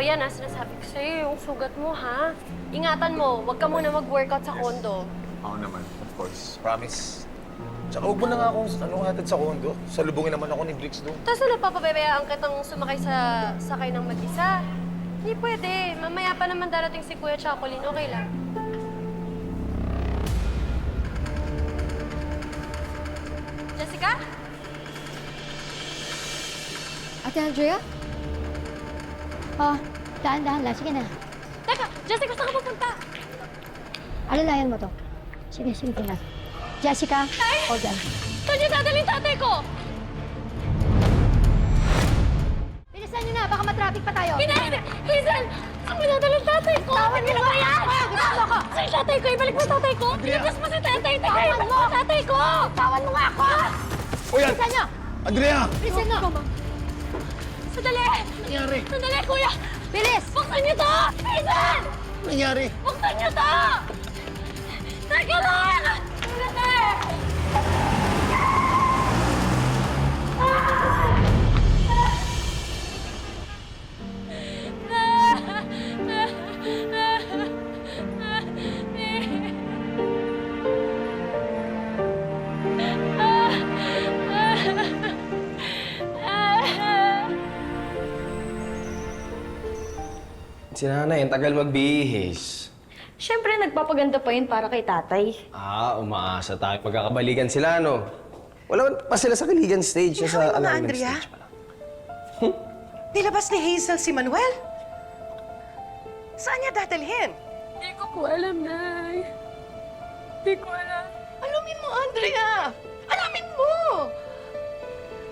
yan ha, sinasabi ko sa'yo yung sugat mo ha. Ingatan mo, huwag ka muna mag-workout sa kondo. Ako naman, of course. Promise. Tsaka huwag mo na nga akong hatid sa kondo. Salubungin naman ako ni Briggs doon. Tapos ano, papabayaan kitang sumakay sa sakay ng mag-isa? Hindi pwede. Mamaya pa naman darating si Kuya Chacolin, okay lang. Jessica? Ate Andrea? Oh, dahan-dahan lang. Sige na. Teka, Jessica, saan ka pupunta? Alalayan mo to. Sige, sige na. Jessica, hold on. Saan niyo dadalhin tatay ko? Bilisan niyo na, baka matraffic pa tayo. Hindi! Hazel! Saan mo dadalhin tatay ko? Tawan niyo ba yan? Gusto mo ko! Saan tatay ko? Ibalik mo tatay ko! Iligtas mo si tatay! Tawan mo! Tatay ko! Tawan mo nga ako! O yan! Bilisan niyo! Andrea! Bilisan niyo! Sandali! Nangyari? Sandali, kuya! Bilis! Buksan niyo to! Hazel! Nangyari? Buksan niyo to! Teka lang! Sandali! Si nanay, ang tagal magbihis. Siyempre, nagpapaganda pa yun para kay tatay. Umaasa tayo. Magkakabalikan sila, no? Wala pa sila sa kiligan stage. Sa Mga annulment Andrea? stage pa lang. Nilabas ni Hazel si Manuel? Saan niya dadalhin? Hindi ko po alam, Nay. Hindi ko alam. Alamin mo, Andrea! Alamin mo!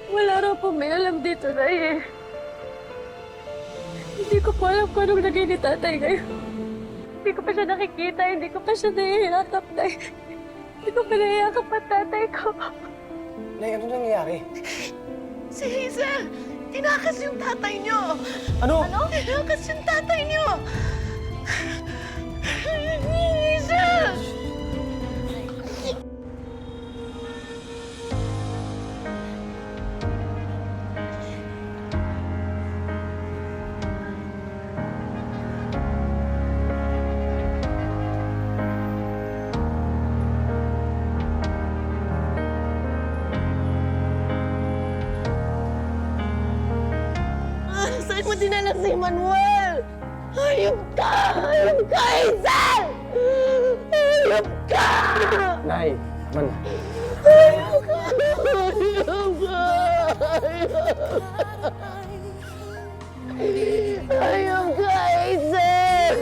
Wala raw po may alam dito, Nay eh. Hindi ko po alam kung anong lagay ni tatay ngayon. Hindi ko pa siya nakikita, hindi ko pa siya nahihirap, Nay. Hindi ko pa nahihirap ang tatay ko. Nay, ano nangyayari? Si Hazel! Tinakas yung tatay niyo! Ano? Tinakas yung tatay niyo! Hazel! Saan mo dinala si Manuel? Hayop ka! Hayop ka, Hazel! Hayop ka! Nay, man. Hayop ka! Hayop ka! Hayop ka, Hazel!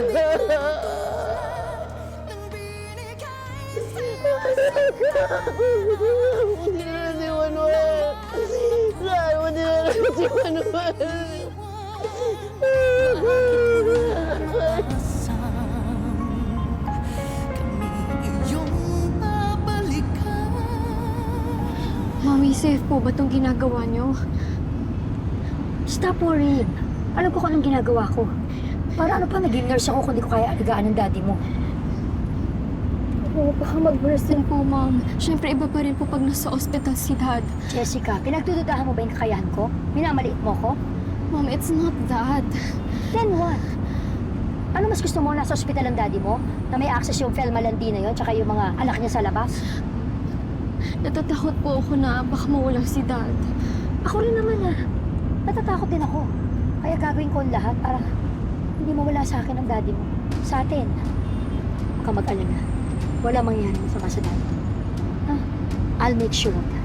Saan mo dinala si Manuel? Saan mo dinala si Manuel? Mami, safe po ba itong ginagawa niyo? Stop worrying. Alam ko kung anong ginagawa ko. Para ano pa naging nurse ako kung di ko kaya alagaan ng daddy mo? Oo, baka mag-worse din po, Ma'am. Siyempre, iba pa rin po pag nasa ospital si Dad. Jessica, pinagdududahan mo ba yung kakayahan ko? Minamaliit mo ko? Ma'am, it's not that. Then what? Ano mas gusto mo nasa ospital ang daddy mo? Na may access yung Felmalandi na yun, tsaka yung mga anak niya sa labas? Natatakot po ako na baka mawala si Dad. Ako rin naman natatakot din ako. Kaya gagawin ko ang lahat para hindi mawala sa akin ang daddy mo. Sa atin. Huwag kang mag-alala. Wala mangyayari masama sa daddy. Huh? I'll make sure of that.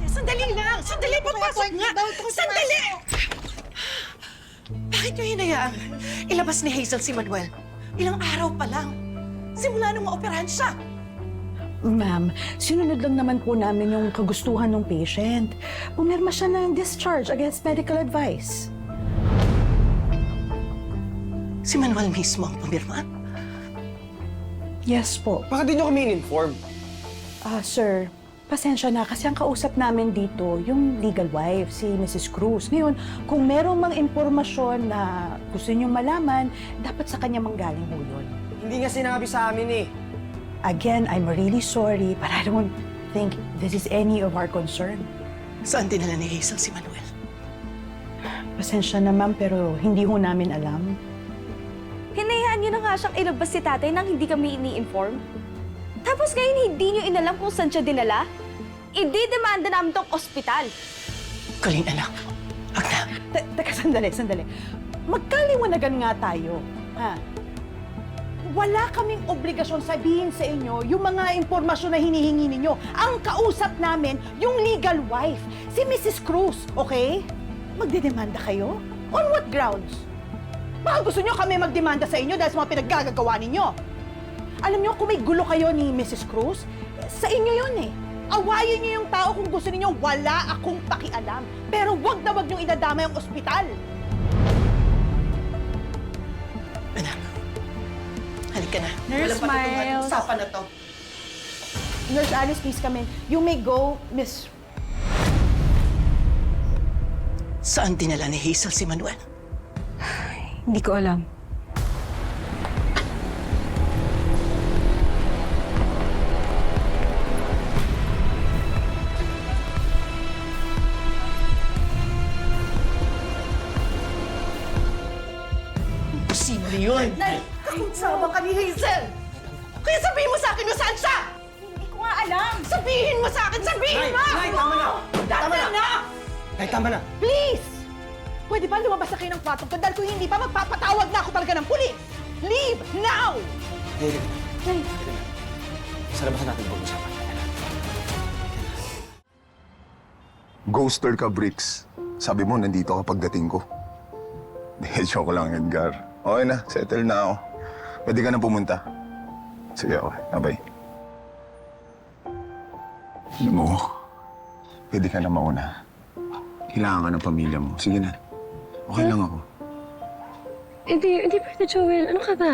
Sandali lang! Sandali! Papasok nga! Sandali! Bakit niyo hinayaan? Ilabas ni Hazel si Manuel. Ilang araw pa lang. Simula nung maoperahan siya. Ma'am, sinunod lang naman po namin yung kagustuhan ng patient. Pumirma siya ng discharge against medical advice. Si Manuel mismo ang pumirma? Yes po. Bakit di nyo kami in-inform? Sir, pasensya na kasi ang kausap namin dito yung legal wife, si Mrs. Cruz. Ngayon, kung merong mang impormasyon na gusto niyo malaman, dapat sa kanya manggaling ho yun. Hindi nga sinabi sa amin eh. Again, I'm really sorry, but I don't think this is any of our concern. Saan dinala ni Hazel si Manuel? Pasensya na ma'am, pero hindi ho namin alam. Hinayaan niyo na nga siyang ilabas si tatay nang hindi kami ini-inform. Tapos ngayon hindi niyo inalam kung saan siya dinala? Ididemanda namin tong ospital. Galing anak. Agna, Teka, sandali. Magkaliwanagan nga tayo, ha? Wala kaming obligasyon sabihin sa inyo yung mga impormasyon na hinihingi ninyo. Ang kausap namin, yung legal wife, si Mrs. Cruz, okay? Magdedemanda kayo? On what grounds? Baka gusto nyo kami magdemanda sa inyo dahil sa mga pinaggagawa ninyo. Alam nyo, kung may gulo kayo ni Mrs. Cruz, sa inyo yun eh. Awayin niyo yung tao kung gusto ninyo, wala akong pakialam. Pero wag na wag niyong idadama yung ospital. anak. Halika na. Nurse Wala pa na Miles. itong usapan na to. Nurse Alice, please come in. You may go, Miss... Saan dinala ni Hazel si Manuel? Hindi ko alam. Imposible yun. Nay! Sama ka ni Hazel! Kaya sabihin mo sa akin kung saan siya! Hindi ko nga alam. Sabihin mo sa akin! Sabihin mo! Nay, tama na! Tama na! Nay, tama na! Please! Pwede ba lumabas na kayo ng kwarto ko? Dahil kung hindi pa, magpapatawag na ako talaga ng pulis! Leave now! Nay! Sa labasan natin pag-usapan. Ghoster ka, Bricks. Sabi mo, nandito ka pagdating ko. Joke lang, Edgar. Okay na, settle na ako. Pwede ka na pumunta. Sige, okay. Bye-bye. Alam mo, pwede ka na mauna. Kailangan ka ng pamilya mo. Sige na. Okay lang ako. Hindi pwede, Joel. Ano ka ba?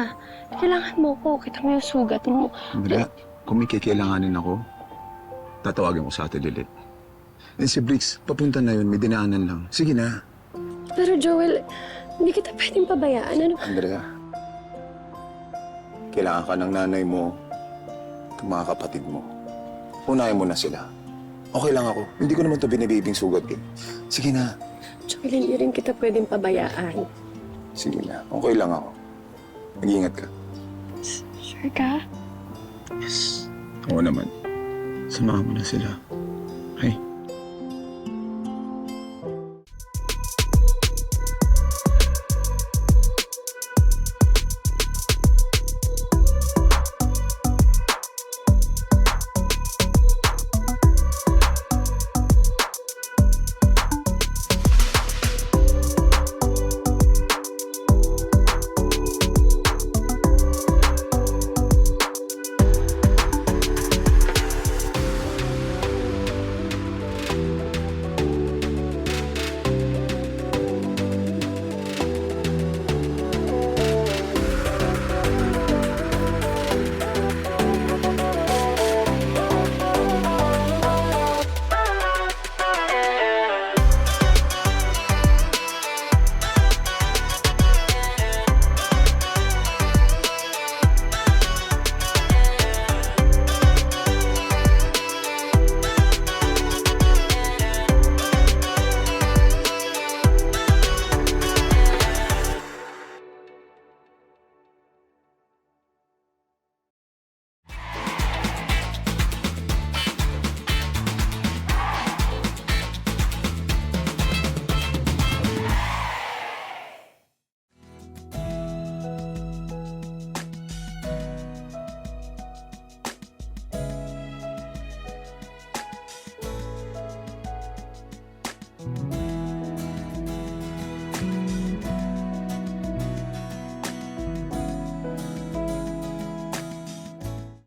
Kailangan mo ko. Kita mo yung sugat mo. Andrea, kung may kikailanganin ako, tatawagin ko sa Ate Lilit. Eh si Bricks, papunta na yun. May dinaanan lang. Sige na. Pero Joel, hindi kita pwedeng pabayaan. Ano? Andrea, kailangan ka ng nanay mo at mga kapatid mo. Unahin mo na sila. Okay lang ako. Hindi ko naman ito binibibing sugat eh. Sige na. Joel, hindi rin kita pwedeng pabayaan. Sige na. Okay lang ako. Mag-iingat ka. Sure ka? Yes. Oo naman. Samahan mo na sila. Okay?